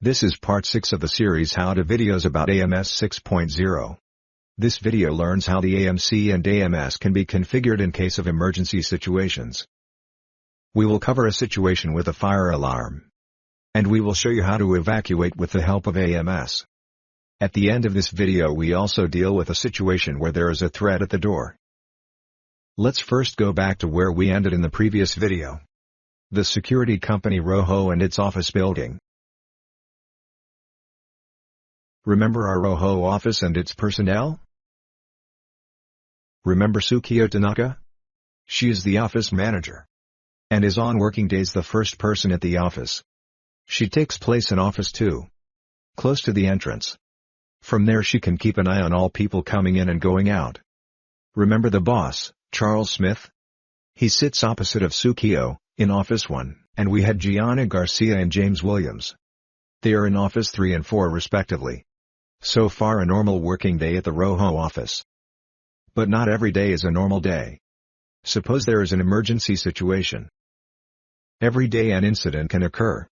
This is part 6 of the series How to videos about AMS 6.0. This video learns how the AMC and AMS can be configured in case of emergency situations. We will cover a situation with a fire alarm. And we will show you how to evacuate with the help of AMS. At the end of this video we also deal with a situation where there is a threat at the door. Let's first go back to where we ended in the previous video. The security company Roho and its office building. Remember our Roho office and its personnel? Remember Tsukio Tanaka? She is the office manager. And is on working days the first person at the office. She takes place in office 2. Close to the entrance. From there she can keep an eye on all people coming in and going out. Remember the boss, Charles Smith? He sits opposite of Tsukio, in office 1, and we had Gianna Garcia and James Williams. They are in office 3 and 4 respectively. So far a normal working day at the Roho office. But not every day is a normal day. Suppose there is an emergency situation. Every day an incident can occur.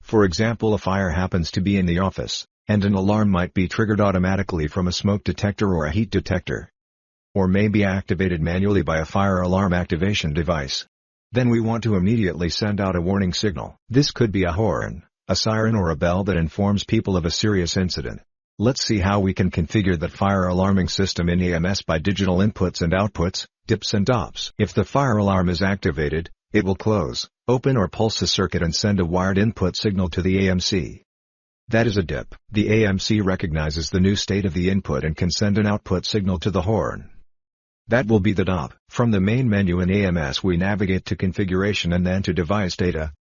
For example, a fire happens to be in the office, and an alarm might be triggered automatically from a smoke detector or a heat detector. Or may be activated manually by a fire alarm activation device. Then we want to immediately send out a warning signal. This could be a horn, a siren or a bell that informs people of a serious incident. Let's see how we can configure that fire alarming system in AMS by digital inputs and outputs, dips and dops. If the fire alarm is activated, it will close, open or pulse a circuit and send a wired input signal to the AMC. That is a dip. The AMC recognizes the new state of the input and can send an output signal to the horn. That will be the dop. From the main menu in AMS we navigate to configuration and then to device data.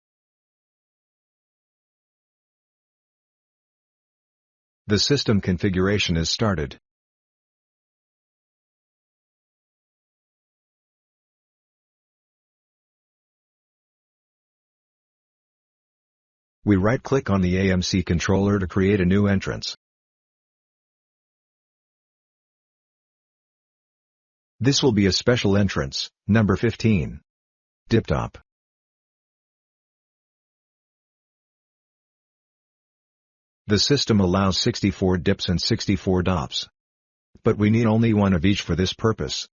The system configuration is started. We right-click on the AMC controller to create a new entrance. This will be a special entrance, number 15. Dip top. The system allows 64 dips and 64 dops. But we need only one of each for this purpose.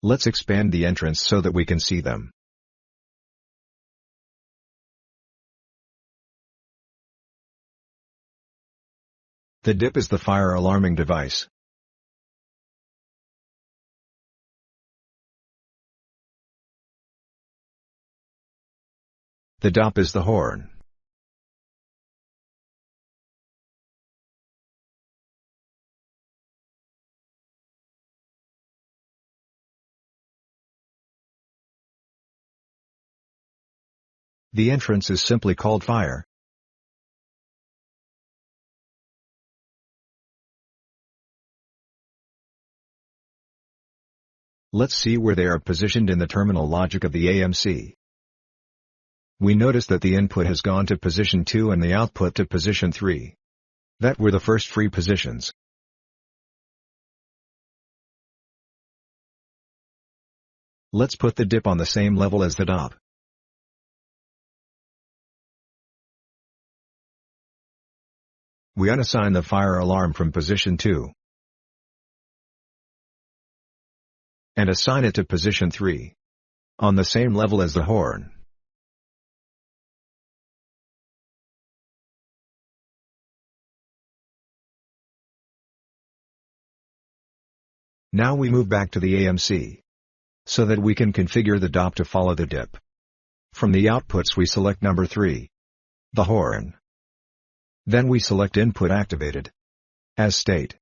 Let's expand the entrance so that we can see them. The dip is the fire alarming device. The dop is the horn. The entrance is simply called fire. Let's see where they are positioned in the terminal logic of the AMC. We notice that the input has gone to position 2 and the output to position 3. That were the first free positions. Let's put the dip on the same level as the dop. We unassign the fire alarm from position 2. And assign it to position 3. On the same level as the horn. Now we move back to the AMC. So that we can configure the dop to follow the dip. From the outputs we select number 3. The horn. Then we select input activated. As state.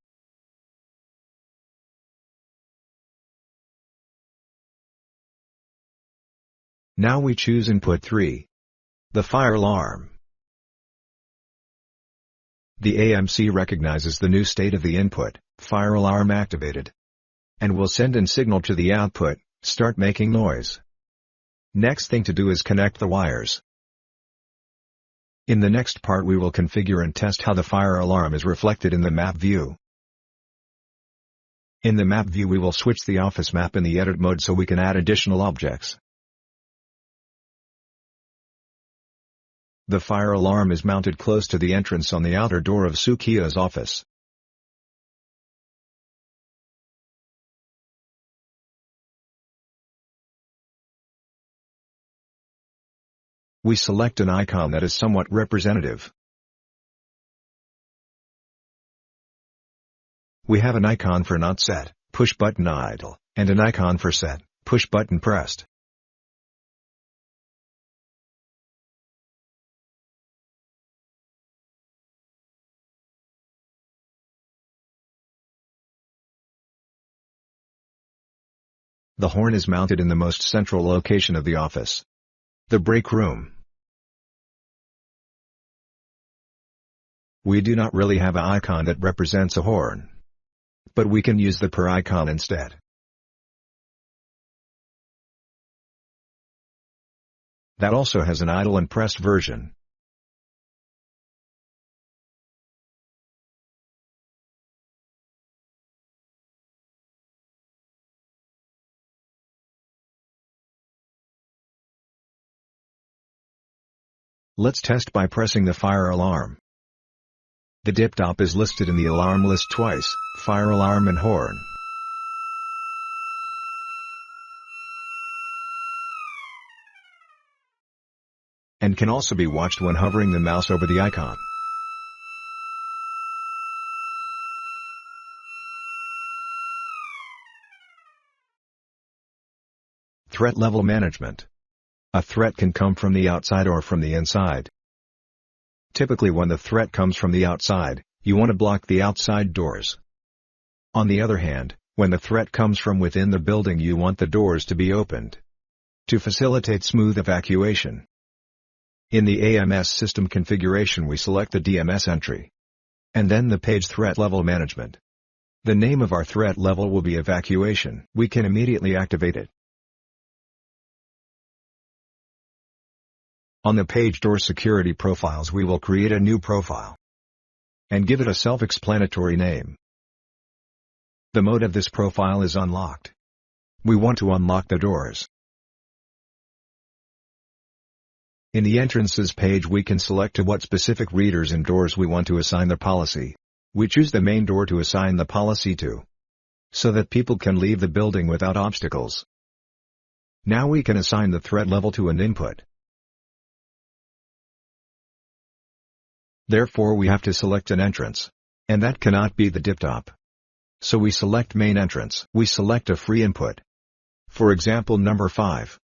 Now we choose input 3. The fire alarm. The AMC recognizes the new state of the input, fire alarm activated. And will send an signal to the output, start making noise. Next thing to do is connect the wires. In the next part we will configure and test how the fire alarm is reflected in the map view. In the map view we will switch the office map in the edit mode so we can add additional objects. The fire alarm is mounted close to the entrance on the outer door of Sukiya's office. We select an icon that is somewhat representative. We have an icon for not set, push button idle, and an icon for set, push button pressed. The horn is mounted in the most central location of the office, the break room. We do not really have an icon that represents a horn, but we can use the per icon instead. That also has an idle and pressed version. Let's test by pressing the fire alarm. The dip top is listed in the alarm list twice, fire alarm and horn. And can also be watched when hovering the mouse over the icon. Threat level management. A threat can come from the outside or from the inside. Typically when the threat comes from the outside, you want to block the outside doors. On the other hand, when the threat comes from within the building you want the doors to be opened to facilitate smooth evacuation. In the AMS system configuration we select the DMS entry, and then the page threat level management. The name of our threat level will be evacuation. We can immediately activate it. On the page door security profiles we will create a new profile and give it a self-explanatory name. The mode of this profile is unlocked. We want to unlock the doors. In the entrances page we can select to what specific readers and doors we want to assign the policy. We choose the main door to assign the policy to, so that people can leave the building without obstacles. Now we can assign the threat level to an input. Therefore we have to select an entrance, and that cannot be the dip top. So we select main entrance. We select a free input. For example number 5.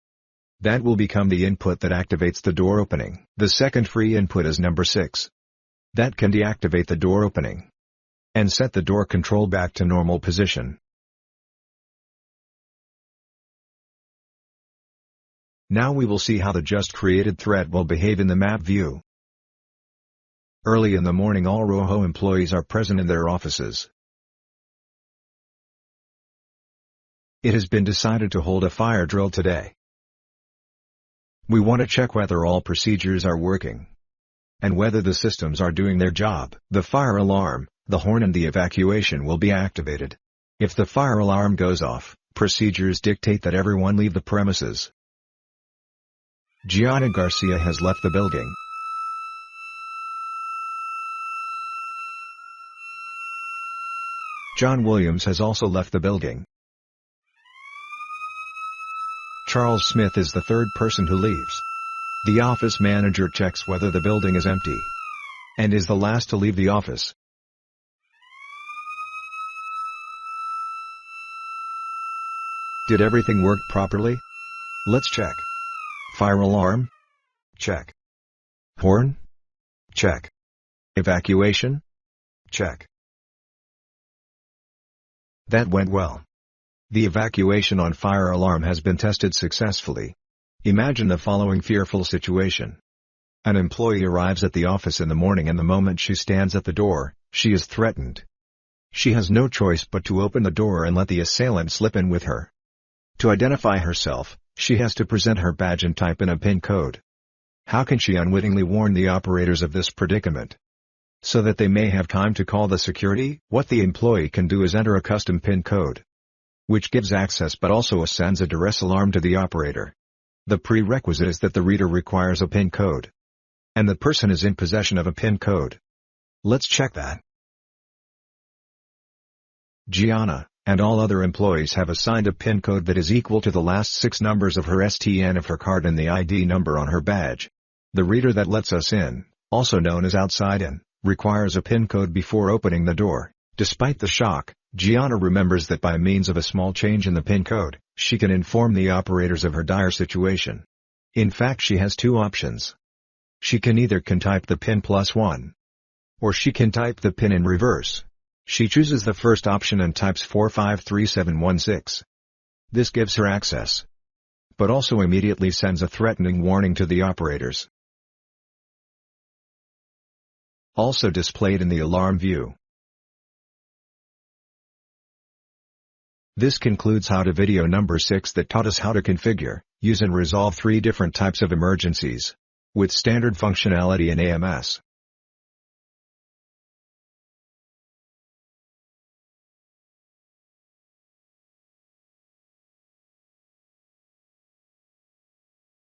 That will become the input that activates the door opening. The second free input is number 6. That can deactivate the door opening and set the door control back to normal position. Now we will see how the just created threat will behave in the map view. Early in the morning all ROHO employees are present in their offices. It has been decided to hold a fire drill today. We want to check whether all procedures are working and whether the systems are doing their job. The fire alarm, the horn and the evacuation will be activated. If the fire alarm goes off, procedures dictate that everyone leave the premises. Gianna Garcia has left the building. John Williams has also left the building. Charles Smith is the third person who leaves. The office manager checks whether the building is empty and is the last to leave the office. Did everything work properly? Let's check. Fire alarm? Check. Horn? Check. Evacuation? Check. That went well. The evacuation on fire alarm has been tested successfully. Imagine the following fearful situation. An employee arrives at the office in the morning and the moment she stands at the door, she is threatened. She has no choice but to open the door and let the assailant slip in with her. To identify herself, she has to present her badge and type in a PIN code. How can she unwittingly warn the operators of this predicament? so that they may have time to call the security. What the employee can do is enter a custom PIN code, which gives access but also sends a duress alarm to the operator. The prerequisite is that the reader requires a PIN code, and the person is in possession of a PIN code. Let's check that. Gianna, and all other employees have assigned a PIN code that is equal to the last 6 numbers of her STN of her card and the ID number on her badge. The reader that lets us in, also known as outside in, requires a PIN code before opening the door. Despite the shock, Gianna remembers that by means of a small change in the PIN code, she can inform the operators of her dire situation. In fact, she has 2 options. She can either type the PIN +1, or she can type the PIN in reverse. She chooses the first option and types 453716. This gives her access, but also immediately sends a threatening warning to the operators. Also displayed in the alarm view. This concludes how to video number 6 that taught us how to configure, use and resolve 3 different types of emergencies with standard functionality in AMS.